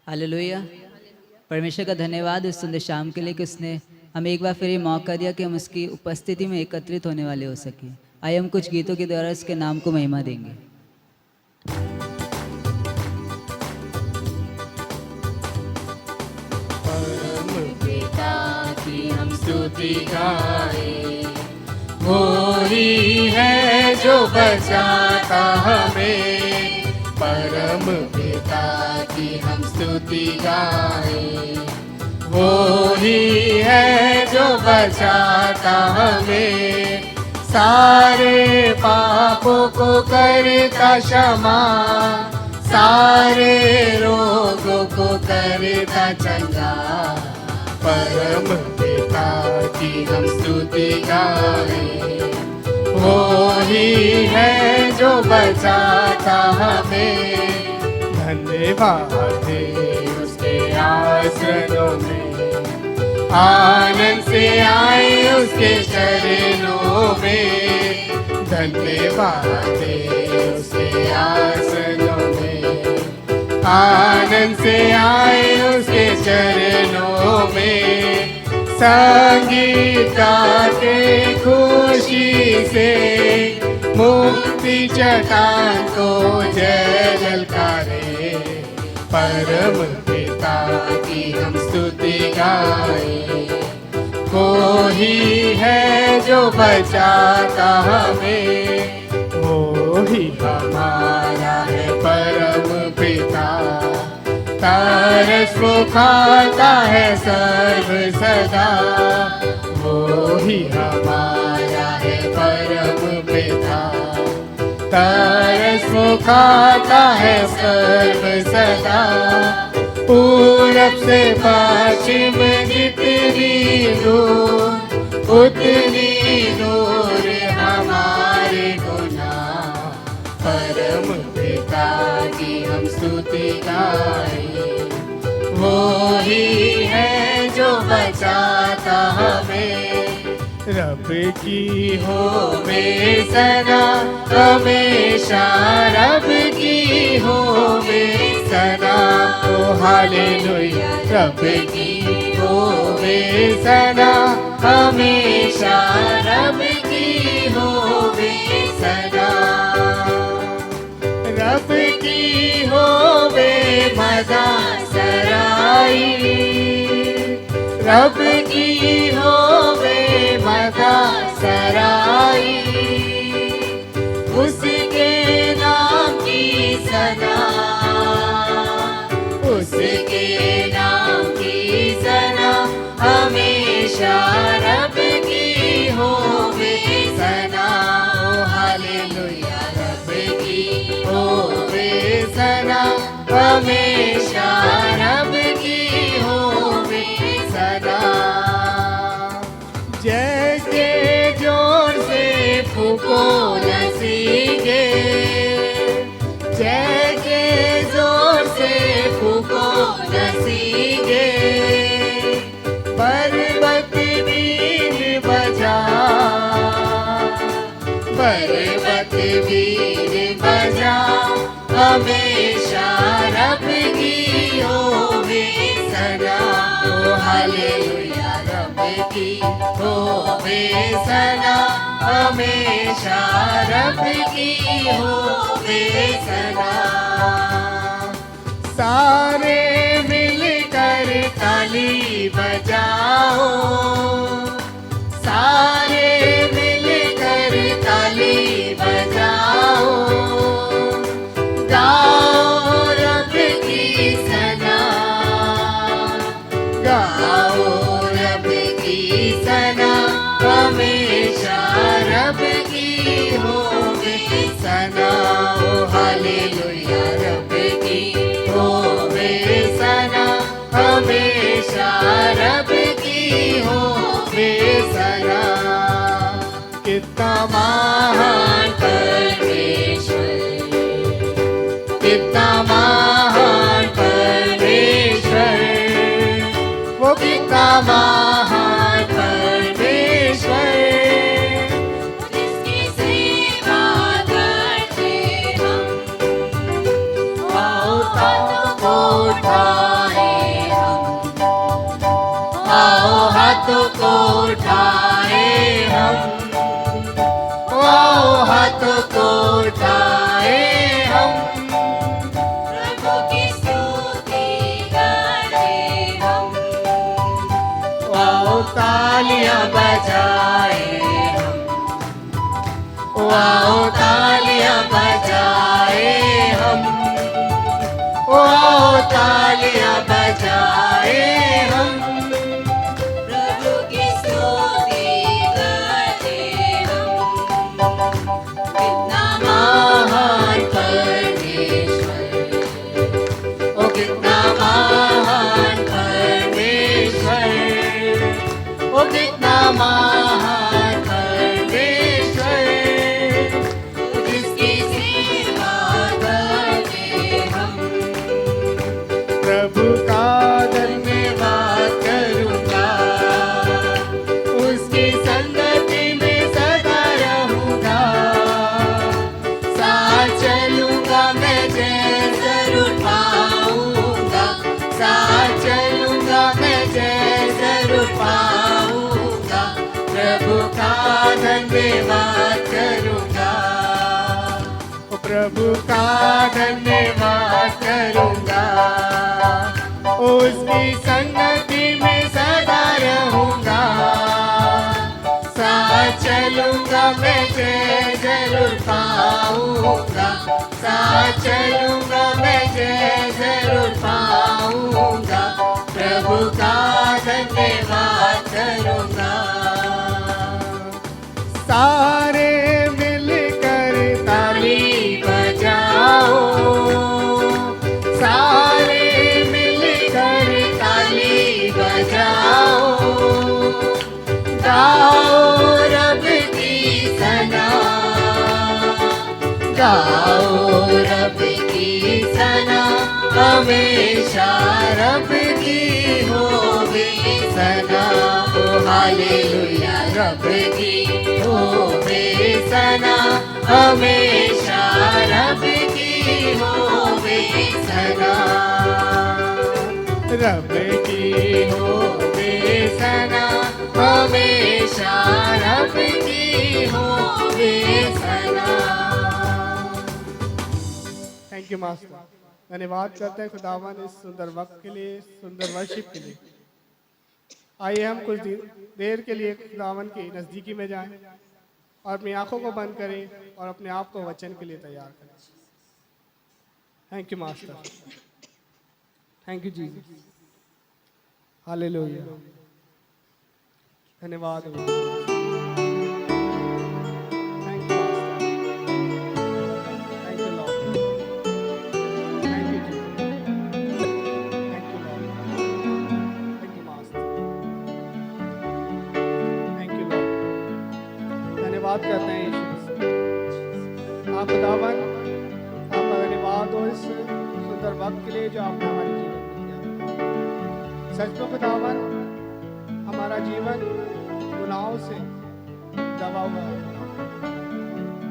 Hallelujah. परमेश्वर का धन्यवाद इस सुंदर शाम के लिए कि उसने हमें एक बार फिर ये मौका दिया कि हम उसकी उपस्थिति में एकत्रित होने वाले हो सके। आइए हम कुछ गीतों के द्वारा उसके नाम को महिमा देंगे। परम पिता की हम स्तुति गाए, वो ही है जो बचाता हमें। परम पिता की हम स्तुति गाए, वो ही है जो बचाता हमें। सारे पापों को करता क्षमा, सारे रोगों को करता चंगा। परम पिता की हम स्तुति गाए, वो ही है जो बचाता हमें। धन्यवाद है उसके आसनों में, आनंद से आए उसके चरणों में। धन्यवाद है उसके आसनों में, आनंद से आए उसके चरणों में। संगीत गाते खुशी से, मुक्ति चट्टान को जय ललकारे। परम पिता की हम स्तुति गाए, वो ही है जो बचाता हमें। वो ही हमारा है परम पिता, तरस वो खाता है सर्व सदा। वो ही हमारा है परम पिता, तरस वो खाता है सर्व सदा। पूरब से पश्चिम जितनी दूर, उतनी दूर हमारे गुनाह। परम पिता की हम स्तुति गाए, वो ही है जो बचाता हमें। रब की हो सना हमेशा, रब की हो सना। ओ हालेलुया। रब की हो सना हमेशा, रब की हो सना। रब की होवे मजा सराई, रब की होवे मजा सराई। उसके नाम की सना, उसके नाम की सना हमेशा, रब की होवे सना। ओ हालेलुया। रब की होवे सना हमेशा, रब की होवे सना। जैसे जोर से फूको नसीगे, जैसे जोर से फूको नसीगे। पर्वत बीन बजा, पर्वत बीन बजा हमेशा, रब की होवे सना। ओ हालेलुया। रब की होवे सना हमेशा, रब की होवे सना। सारे मिलकर ताली बजाओ, सारे मिलकर ताली बजाओ। गाओ रब की सना, गाओ रब की सना हमेशा, रब की की होवे सना, ओ हालेलुया रब की होवे सना, हमेशा रब की होवे सना। कितना महान परमेश्वर, कितना महान परमेश्वर, वो कितना महान परमेश्वर, जिसकी सेवा करते हम, आओ हाथों को उठाए हम, आओ हाथों को उठाए हम, आओ हाथों को उठाए हम, प्रभु की स्तुति गाते हम, आओ तालियां बजाए हम, आओ तालियां बजाए हम, आओ तालियां बजाए हम, प्रभु की स्तुति गाते हम। कितना महान परमेश्वर, ओ कितना महान परमेश्वर, ओ कितना महान परमेश्वर, जिसकी सेवा करते हम, प्रभु का धन्यवाद करूंगा, उसकी संगति में सदा रहूंगा, साथ चलूंगा मैं जय जरूर पाऊंगा, साथ चलूंगा मैं जय जरूर पाऊंगा, प्रभु का धन्यवाद करूंगा, ओ प्रभु का धन्यवाद करूंगा, उसकी संगति में सदा रहूंगा, साथ चलूंगा मैं जय जरूर पाऊंगा, साथ चलूंगा मैं जय जरूर पाऊंगा, प्रभु का धन्यवाद करूंगा। सारे मिलकर ताली बजाओ, सारे मिलकर ताली बजाओ, गाओ रब की सना, गाओ रब की सना, हमेशा रब की होवे सना, ओ हालेलुया रब की होवे सना, हमेशा रब की होवे सना, रब की होवे सना, हमेशा रब की होवे सना। Thank you master. धन्यवाद करते हैं खुदावन इस सुंदर वक्त के लिए, सुंदर वर्शिप के लिए। आइए हम कुछ देर के लिए खुदावन की नज़दीकी में जाएं और अपनी आंखों को बंद करें और अपने आप को वचन के लिए तैयार करें। Thank you master, thank you Jesus, hallelujah. धन्यवाद। Thank you master, thank you lord, thank you Jesus, thank you lord, thank you master, thank you lord. धन्यवाद करते हैं यीशु मसीह। आप खुदावन, आपका धन्यवाद हो इस सुंदर वक्त के लिए जो आपने हमारे जीवन में दिया। सच में खुदावन, हमारा जीवन गुनाहों से दबा हुआ है,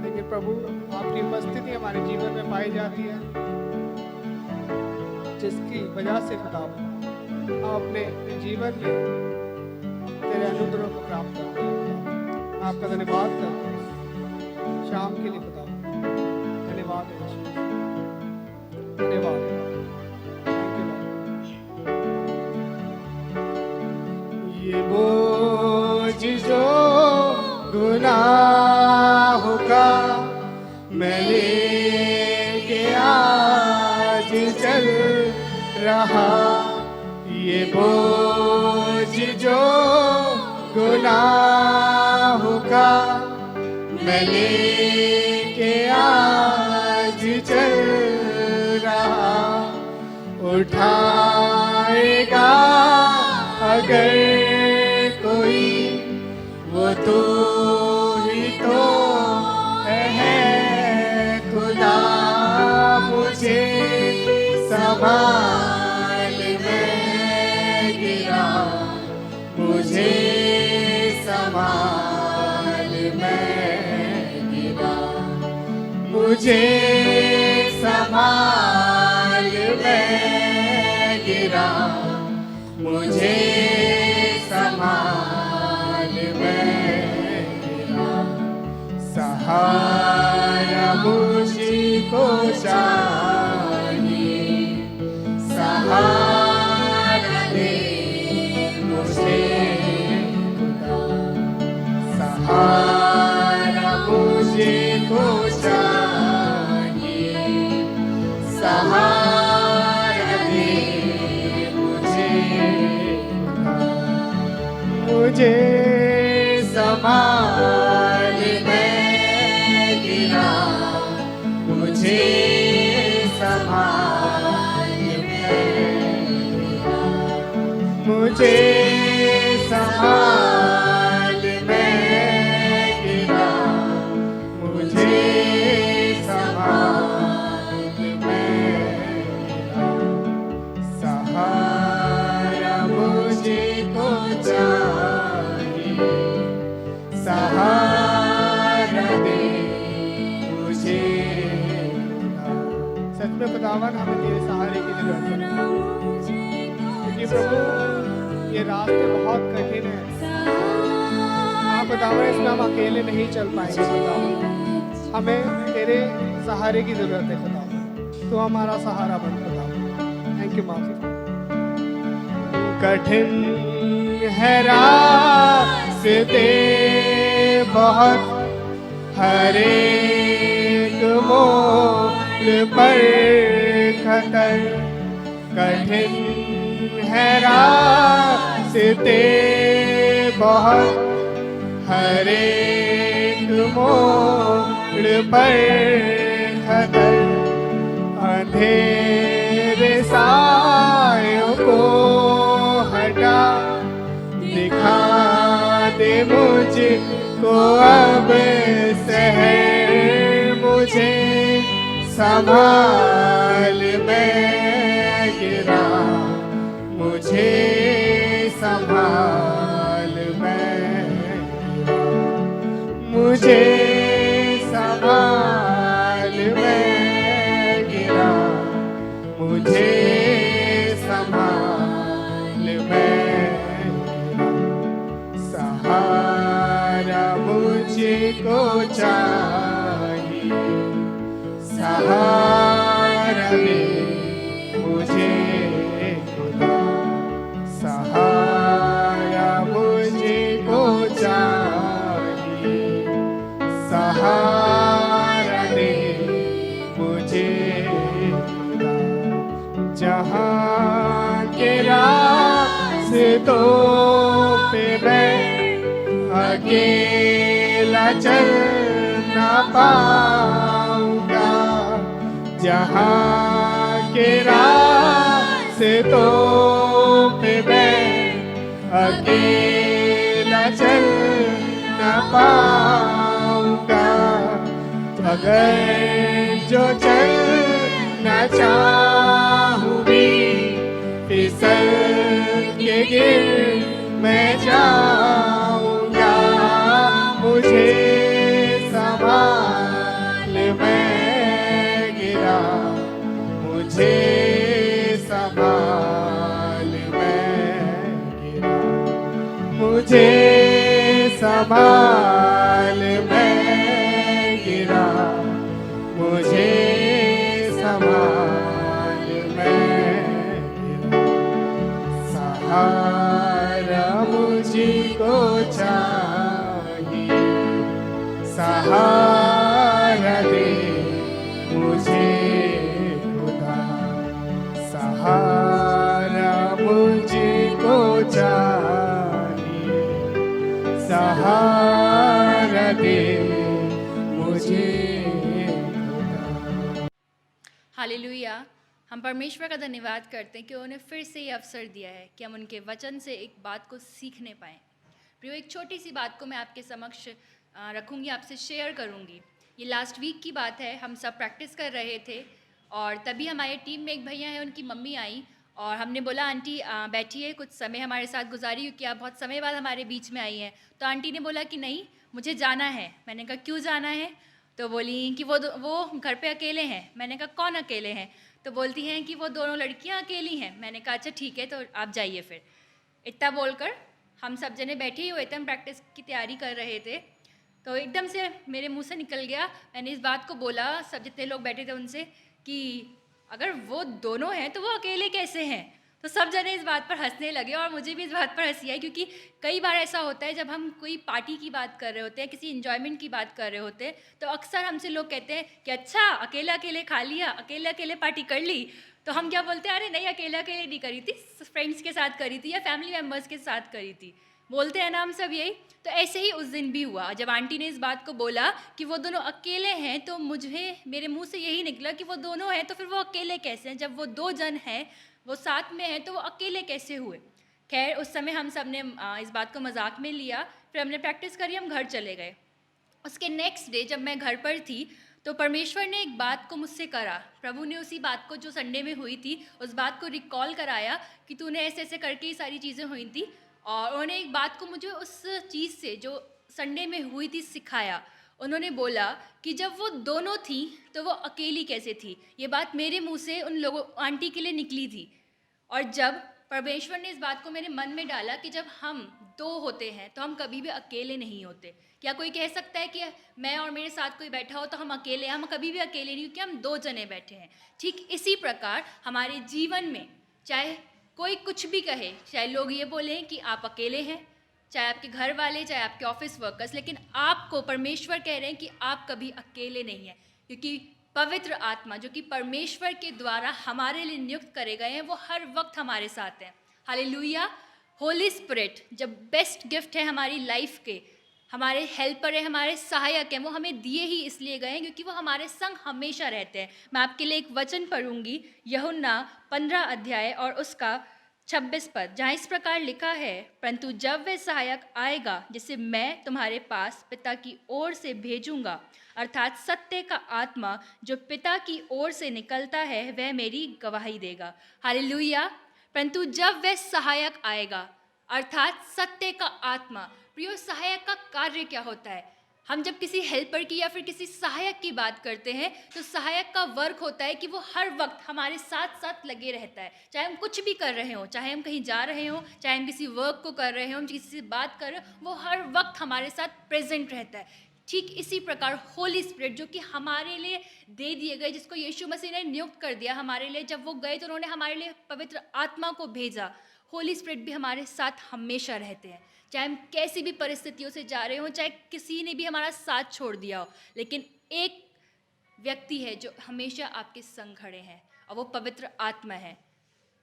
लेकिन प्रभु आपकी उपस्थिति हमारे जीवन में पाई जाती है, जिसकी वजह से खुदावन हम अपने जीवन में तेरे अनुग्रह को प्राप्त करते हैं। आपका धन्यवाद करते हैं शाम के लिए खुदावन। धन्यवाद है यीशु, धन्यवाद। Thank you Lord. ये बोझ जो गुनाहों का मैं लेके आज चल रहा, ये बोझ जो गुनाहों का मैं लेके आज चल रहा, उठाएगा अगर कोई वो तू ही तो है खुदा। मुझे संभाल मैं गिरा, मुझे संभाल मैं गिरा, मुझे संभाल मैं गिरा, मुझे संभाल मैं गिरा। सहारा मुझको चाहिए, सहारा दे मुझे खुदा। सहारा मुझको चाहिए, सहारा दे मुझे खुदा। मुझे संभाल मैं गिरा, मुझे संभाल मैं गिरा, मुझे संभाल मैं गिरा, मुझे संभाल मैं गिरा। सहारा मुझको चाहिए, सहारा दे मुझे खुदा। सच में खुदावन हमें तेरे सहारे की जरूरत है, क्योंकि प्रभु ये रास्ते बहुत कठिन है। हाँ खुदावन, इसमें हम अकेले नहीं चल पाएंगे खुदावन, हमें तेरे सहारे की जरूरत है खुदावन। तो हमारा सहारा बन खुदावन। थैंक यू माफी। कठिन है रास्ते बहुत, हर एक मोड़ पर खतर। कठिन है रास्ते बहुत, हर एक मोड़ पर खतर। अंधेरे सायों को हटा, दिखा दे मुझको अब शहर। मुझे संभाल मैं गिरा, मुझे संभाल मैं गिरा, मुझे संभाल मैं गिरा, मुझे संभाल मैं गिरा। सहारा मुझको चाहिए, सहारा दे मुझे खुदा। सहारा मुझको चाहिए, सहारा दे मुझे खुदा। जहाँ के रास्तों पे मैं अकेला चल ना पाऊंगा, जहाँ के रास्तों पे मैं अकेला चल ना पाऊंगा। अगर जो चलना चाहूँ भी फिसल के गिर मैं जाऊंगा। मुझे संभाल मैं गिरा, मुझे संभाल मैं गिरा, मुझे संभाल मैं गिरा, मुझे संभाल मैं गिरा। सहारा मुझको चाहिए, सहारा दे मुझे खुदा। सहारा मुझको चाहिए, सहारा दे हालेलुया। हम परमेश्वर का धन्यवाद करते हैं कि उन्होंने फिर से ये अवसर दिया है कि हम उनके वचन से एक बात को सीखने पाएँ। प्रियो, एक छोटी सी बात को मैं आपके समक्ष रखूँगी, आपसे शेयर करूँगी। ये लास्ट वीक की बात है, हम सब प्रैक्टिस कर रहे थे और तभी हमारे टीम में एक भैया हैं, उनकी मम्मी आई और हमने बोला आंटी बैठिए, कुछ समय हमारे साथ गुजारिए क्योंकि आप बहुत समय बाद हमारे बीच में आई हैं। तो आंटी ने बोला कि नहीं, मुझे जाना है। मैंने कहा क्यों जाना है? तो बोली कि वो घर पे अकेले हैं। मैंने कहा कौन अकेले हैं? तो बोलती हैं कि वो दोनों लड़कियां अकेली हैं। मैंने कहा अच्छा ठीक है, तो आप जाइए फिर। इतना बोलकर हम सब जने बैठे ही हुए थे, हम प्रैक्टिस की तैयारी कर रहे थे। तो एकदम से मेरे मुंह से निकल गया, मैंने इस बात को बोला सब जितने लोग बैठे थे उनसे कि अगर वो दोनों हैं तो वो अकेले कैसे हैं? तो सब जने इस बात पर हंसने लगे और मुझे भी इस बात पर हंसी आई, क्योंकि कई बार ऐसा होता है जब हम कोई पार्टी की बात कर रहे होते हैं, किसी इन्जॉयमेंट की बात कर रहे होते हैं, तो अक्सर हमसे लोग कहते हैं कि अच्छा अकेले अकेले खा लिया, अकेले अकेले पार्टी कर ली। तो हम क्या बोलते हैं, अरे नहीं अकेले अकेले नहीं करी थी, फ्रेंड्स के साथ करी थी या फैमिली मेम्बर्स के साथ करी थी। बोलते हैं ना हम सब यही। तो ऐसे ही उस दिन भी हुआ, जब आंटी ने इस बात को बोला कि वो दोनों अकेले हैं, तो मुझे मेरे मुंह से यही निकला कि वो दोनों हैं तो फिर वो अकेले कैसे हैं? जब वो दो जन हैं, वो साथ में हैं, तो वो अकेले कैसे हुए? खैर उस समय हम सब ने इस बात को मजाक में लिया, फिर हमने प्रैक्टिस करी, हम घर चले गए। उसके नेक्स्ट डे जब मैं घर पर थी तो परमेश्वर ने एक बात को मुझसे करा। प्रभु ने उसी बात को जो संडे में हुई थी उस बात को रिकॉल कराया कि तूने ऐसे ऐसे करके ये सारी चीज़ें हुई थी, और उन्होंने एक बात को मुझे उस चीज़ से जो संडे में हुई थी सिखाया। उन्होंने बोला कि जब वो दोनों थी तो वो अकेली कैसे थी। ये बात मेरे मुंह से उन लोगों आंटी के लिए निकली थी, और जब परमेश्वर ने इस बात को मेरे मन में डाला कि जब हम दो होते हैं तो हम कभी भी अकेले नहीं होते। क्या कोई कह सकता है कि मैं और मेरे साथ कोई बैठा हो तो हम अकेले? हम कभी भी अकेले नहीं, क्योंकि हम दो जने बैठे हैं। ठीक इसी प्रकार हमारे जीवन में चाहे कोई कुछ भी कहे, चाहे लोग ये बोलें कि आप अकेले हैं, चाहे आपके घर वाले, चाहे आपके ऑफिस वर्कर्स, लेकिन आपको परमेश्वर कह रहे हैं कि आप कभी अकेले नहीं हैं, क्योंकि पवित्र आत्मा जो कि परमेश्वर के द्वारा हमारे लिए नियुक्त करे गए हैं वो हर वक्त हमारे साथ हैं। हालेलुया। होली स्पिरिट जब बेस्ट गिफ्ट है हमारी लाइफ के, हमारे हेल्पर है, हमारे सहायक हैं, वो हमें दिए ही इसलिए गए हैं क्योंकि वो हमारे संग हमेशा रहते हैं। मैं आपके लिए एक वचन पढ़ूंगी, यूहन्ना 15 अध्याय और उसका 26 पद, जहाँ इस प्रकार लिखा है, परंतु जब वह सहायक आएगा जिसे मैं तुम्हारे पास पिता की ओर से भेजूंगा, अर्थात सत्य का आत्मा जो पिता की ओर से निकलता है, वह मेरी गवाही देगा। हालेलुया। परंतु जब वह सहायक आएगा, अर्थात सत्य का आत्मा। प्रियो, सहायक का कार्य क्या होता है? हम जब किसी हेल्पर की या फिर किसी सहायक की बात करते हैं तो सहायक का वर्क होता है कि वो हर वक्त हमारे साथ साथ लगे रहता है, चाहे हम कुछ भी कर रहे हों, चाहे हम कहीं जा रहे हों, चाहे हम किसी वर्क को कर रहे हों, किसी से बात कर रहे हों, वो हर वक्त हमारे साथ प्रेजेंट रहता है। ठीक इसी प्रकार होली स्पिरिट जो कि हमारे लिए दे दिए गए, जिसको यीशु मसीह ने नियुक्त कर दिया हमारे लिए, जब वो गए तो उन्होंने हमारे लिए पवित्र आत्मा को भेजा। होली स्पिरिट भी हमारे साथ हमेशा रहते हैं, चाहे हम कैसी भी परिस्थितियों से जा रहे हों, चाहे किसी ने भी हमारा साथ छोड़ दिया हो, लेकिन एक व्यक्ति है जो हमेशा आपके संग खड़े हैं और वो पवित्र आत्मा है,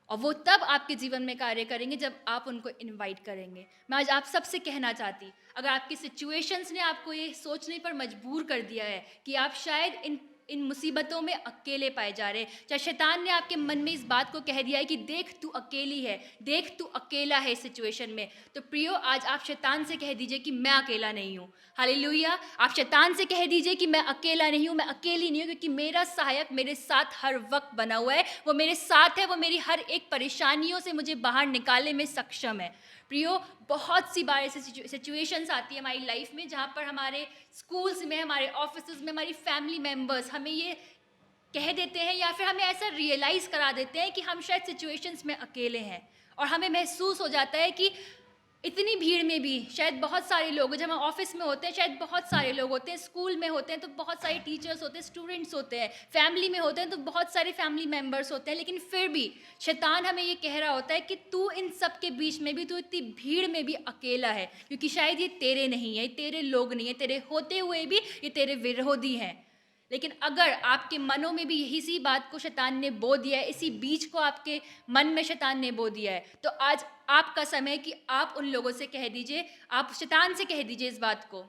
और वो तब आपके जीवन में कार्य करेंगे जब आप उनको इनवाइट करेंगे। मैं आज आप सबसे कहना चाहती, अगर आपकी सिचुएशंस ने आपको ये सोचने पर मजबूर कर दिया है कि आप शायद इन मुसीबतों में अकेले पाए जा रहे हैं, चाहे शैतान ने आपके मन में इस बात को कह दिया है कि देख तू अकेली है, देख तू अकेला है इस सिचुएशन में, तो प्रियो आज आप शैतान से कह दीजिए कि मैं अकेला नहीं हूँ। हालेलुया। आप शैतान से कह दीजिए कि मैं अकेला नहीं हूँ, मैं अकेली नहीं हूँ, क्योंकि मेरा सहायक मेरे साथ हर वक्त बना हुआ है, वो मेरे साथ है, वो मेरी हर एक परेशानियों से मुझे बाहर निकालने में सक्षम है। प्रियो, बहुत सी बार ऐसी सिचुएशंस आती है हमारी लाइफ में जहाँ पर हमारे स्कूल्स में, हमारे ऑफिस में, हमारी फैमिली मेम्बर्स हमें ये कह देते हैं या फिर हमें ऐसा रियलाइज़ करा देते हैं कि हम शायद सिचुएशंस में अकेले हैं, और हमें महसूस हो जाता है कि इतनी भीड़ में भी शायद बहुत सारे लोग, जब हम ऑफिस में होते हैं शायद बहुत सारे लोग होते हैं, स्कूल में होते हैं तो बहुत सारे टीचर्स होते हैं, स्टूडेंट्स होते हैं, फैमिली में होते हैं तो बहुत सारे फैमिली मेम्बर्स होते हैं, लेकिन फिर भी शैतान हमें ये कह रहा होता है कि तू इन सब के बीच में भी, तू इतनी भीड़ में भी अकेला है, क्योंकि शायद ये तेरे नहीं है, तेरे लोग नहीं है, तेरे होते हुए भी ये तेरे विरोधी हैं। लेकिन अगर आपके मनों में भी यही सी बात को शैतान ने बो दिया है, इसी बीज को आपके मन में शैतान ने बो दिया है, तो आज आपका समय कि आप उन लोगों से कह दीजिए, आप शैतान से कह दीजिए इस बात को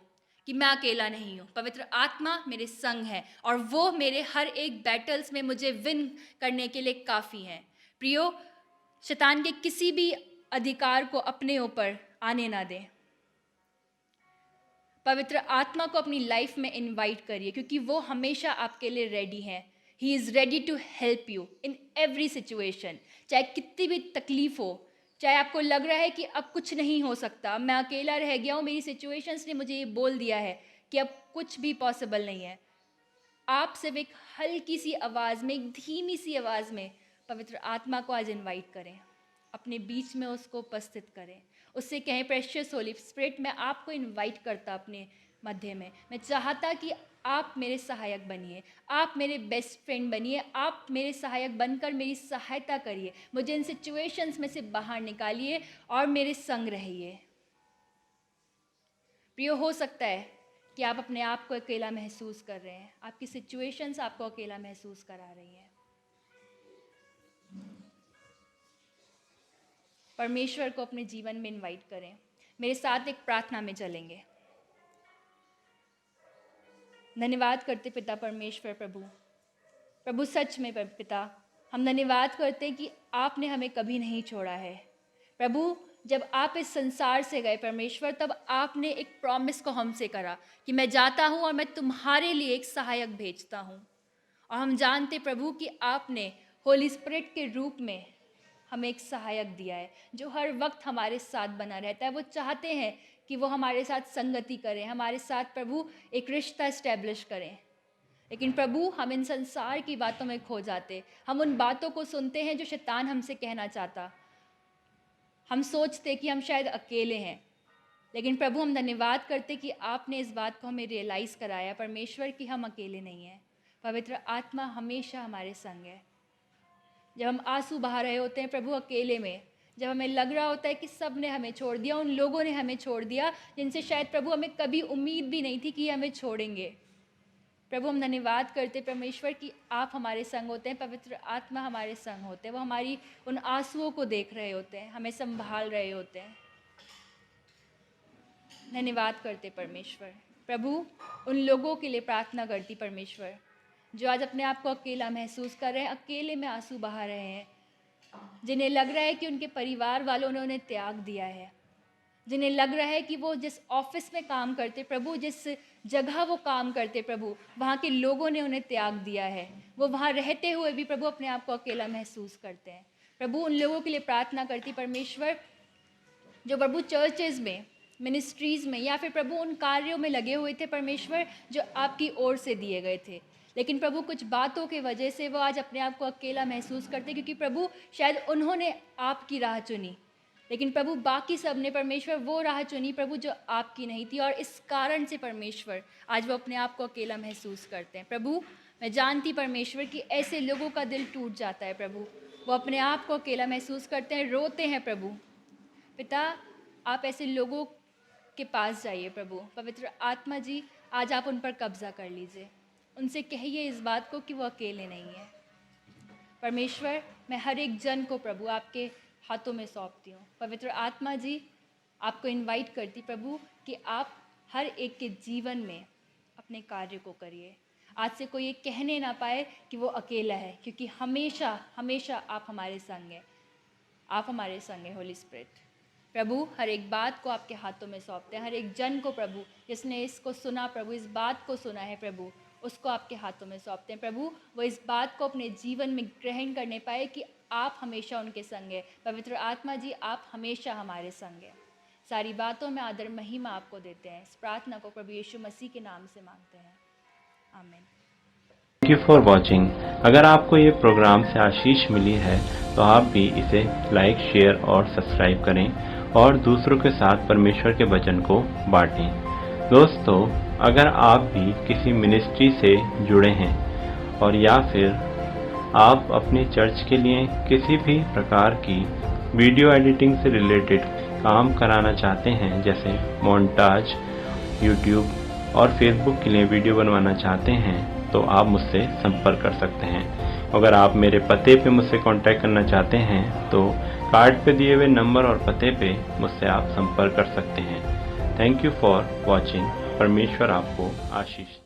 कि मैं अकेला नहीं हूँ, पवित्र आत्मा मेरे संग है और वो मेरे हर एक बैटल्स में मुझे विन करने के लिए काफ़ी है। प्रियो, शैतान के किसी भी अधिकार को अपने ऊपर आने ना दें। पवित्र आत्मा को अपनी लाइफ में इनवाइट करिए, क्योंकि वो हमेशा आपके लिए रेडी है। He is ready to help you in every situation. चाहे कितनी भी तकलीफ हो, चाहे आपको लग रहा है कि अब कुछ नहीं हो सकता, मैं अकेला रह गया हूँ, मेरी सिचुएशंस ने मुझे ये बोल दिया है कि अब कुछ भी पॉसिबल नहीं है, आप सिर्फ एक हल्की सी आवाज़ में, एक धीमी सी आवाज़ में पवित्र आत्मा को आज इनवाइट करें, अपने बीच में उसको उपस्थित करें, उससे कहें, प्रेशियस होली स्पिरिट, मैं आपको इनवाइट करता अपने मध्य में। मैं चाहता कि आप मेरे सहायक बनिए, आप मेरे बेस्ट फ्रेंड बनिए, आप मेरे सहायक बनकर मेरी सहायता करिए, मुझे इन सिचुएशंस में से बाहर निकालिए और मेरे संग रहिए। प्रियो, हो सकता है कि आप अपने आप को अकेला महसूस कर रहे हैं, आपकी सिचुएशंस आपको अकेला महसूस करा रही हैं। परमेश्वर को अपने जीवन में इनवाइट करें। मेरे साथ एक प्रार्थना में चलेंगे। धन्यवाद करते पिता परमेश्वर, प्रभु सच में पिता, हम धन्यवाद करते कि आपने हमें कभी नहीं छोड़ा है। प्रभु, जब आप इस संसार से गए परमेश्वर, तब आपने एक प्रॉमिस को हमसे करा कि मैं जाता हूँ और मैं तुम्हारे लिए एक सहायक भेजता हूँ। और हम जानते प्रभु कि आपने होली स्पिरिट के रूप में हमें एक सहायक दिया है जो हर वक्त हमारे साथ बना रहता है। वो चाहते हैं कि वो हमारे साथ संगति करें, हमारे साथ प्रभु एक रिश्ता इस्टेब्लिश करें। लेकिन प्रभु, हम इन संसार की बातों में खो जाते, हम उन बातों को सुनते हैं जो शैतान हमसे कहना चाहता। हम सोचते कि हम शायद अकेले हैं, लेकिन प्रभु हम धन्यवाद करते कि आपने इस बात को हमें रियलाइज़ कराया परमेश्वर कि हम अकेले नहीं हैं। पवित्र आत्मा हमेशा हमारे संग है। जब हम आंसू बहा रहे होते हैं प्रभु अकेले में, जब हमें लग रहा होता है कि सब ने हमें छोड़ दिया, उन लोगों ने हमें छोड़ दिया जिनसे शायद प्रभु हमें कभी उम्मीद भी नहीं थी कि हमें छोड़ेंगे, प्रभु हम धन्यवाद करते परमेश्वर कि आप हमारे संग होते हैं, पवित्र आत्मा हमारे संग होते हैं। वो हमारी उन आंसुओं को देख रहे होते हैं, हमें संभाल रहे होते हैं। धन्यवाद करते परमेश्वर। प्रभु, उन लोगों के लिए प्रार्थना करती परमेश्वर जो आज अपने आप को अकेला महसूस कर रहे हैं, अकेले में आंसू बहा रहे हैं, जिन्हें लग रहा है कि उनके परिवार वालों ने उन्हें त्याग दिया है, जिन्हें लग रहा है कि वो जिस ऑफिस में काम करते प्रभु, जिस जगह वो काम करते प्रभु, वहाँ के लोगों ने उन्हें त्याग दिया है। वो वहाँ रहते हुए भी प्रभु अपने आप को अकेला महसूस करते हैं। प्रभु, उन लोगों के लिए प्रार्थना करती परमेश्वर जो प्रभु चर्चेज़ में, मिनिस्ट्रीज़ में या फिर प्रभु उन कार्यों में लगे हुए थे परमेश्वर जो आपकी ओर से दिए गए थे, लेकिन प्रभु कुछ बातों की वजह से वो आज अपने आप को अकेला महसूस करते, क्योंकि प्रभु शायद उन्होंने आपकी राह चुनी, लेकिन प्रभु बाकी सब ने परमेश्वर वो राह चुनी प्रभु जो आपकी नहीं थी, और इस कारण से परमेश्वर आज वो अपने आप को अकेला महसूस करते हैं। प्रभु, मैं जानती परमेश्वर कि ऐसे लोगों का दिल टूट जाता है प्रभु, वो अपने आप को अकेला महसूस करते हैं, रोते हैं प्रभु। पिता, आप ऐसे लोगों के पास जाइए प्रभु, पवित्र आत्मा जी आज आप उन पर कब्जा कर लीजिए, उनसे कहिए इस बात को कि वो अकेले नहीं है। परमेश्वर, मैं हर एक जन को प्रभु आपके हाथों में सौंपती हूँ। पवित्र आत्मा जी, आपको इनवाइट करती प्रभु कि आप हर एक के जीवन में अपने कार्य को करिए। आज से कोई ये कहने ना पाए कि वो अकेला है, क्योंकि हमेशा हमेशा आप हमारे संग हैं, आप हमारे संग हैं होली स्पिरिट। प्रभु, हर एक बात को आपके हाथों में सौंपते हैं, हर एक जन को प्रभु जिसने इसको सुना प्रभु, इस बात को सुना है प्रभु, उसको आपके हाथों में सौंपते हैं प्रभु। वो इस बात को अपने जीवन में ग्रहण करने पाए कि आप हमेशा उनके संग हैं। पवित्र आत्मा जी, आप हमेशा हमारे संग हैं। सारी बातों में आदर महिमा आपको देते हैं। इस प्रार्थना को प्रभु यीशु मसीह के नाम से मांगते हैं, आमीन। Thank you for watching. अगर आपको ये प्रोग्राम से आशीष मिली है तो आप भी इसे लाइक, शेयर और सब्सक्राइब करें और दूसरों के साथ परमेश्वर के वचन को बांटें। दोस्तों, अगर आप भी किसी मिनिस्ट्री से जुड़े हैं और या फिर आप अपनी चर्च के लिए किसी भी प्रकार की वीडियो एडिटिंग से रिलेटेड काम कराना चाहते हैं, जैसे मोन्टाज, यूट्यूब और फेसबुक के लिए वीडियो बनवाना चाहते हैं, तो आप मुझसे संपर्क कर सकते हैं। अगर आप मेरे पते पे मुझसे कांटेक्ट करना चाहते हैं तो कार्ड पे दिए हुए नंबर और पते पे मुझसे आप संपर्क कर सकते हैं। Thank you for watching. परमेश्वर आपको आशीष दे।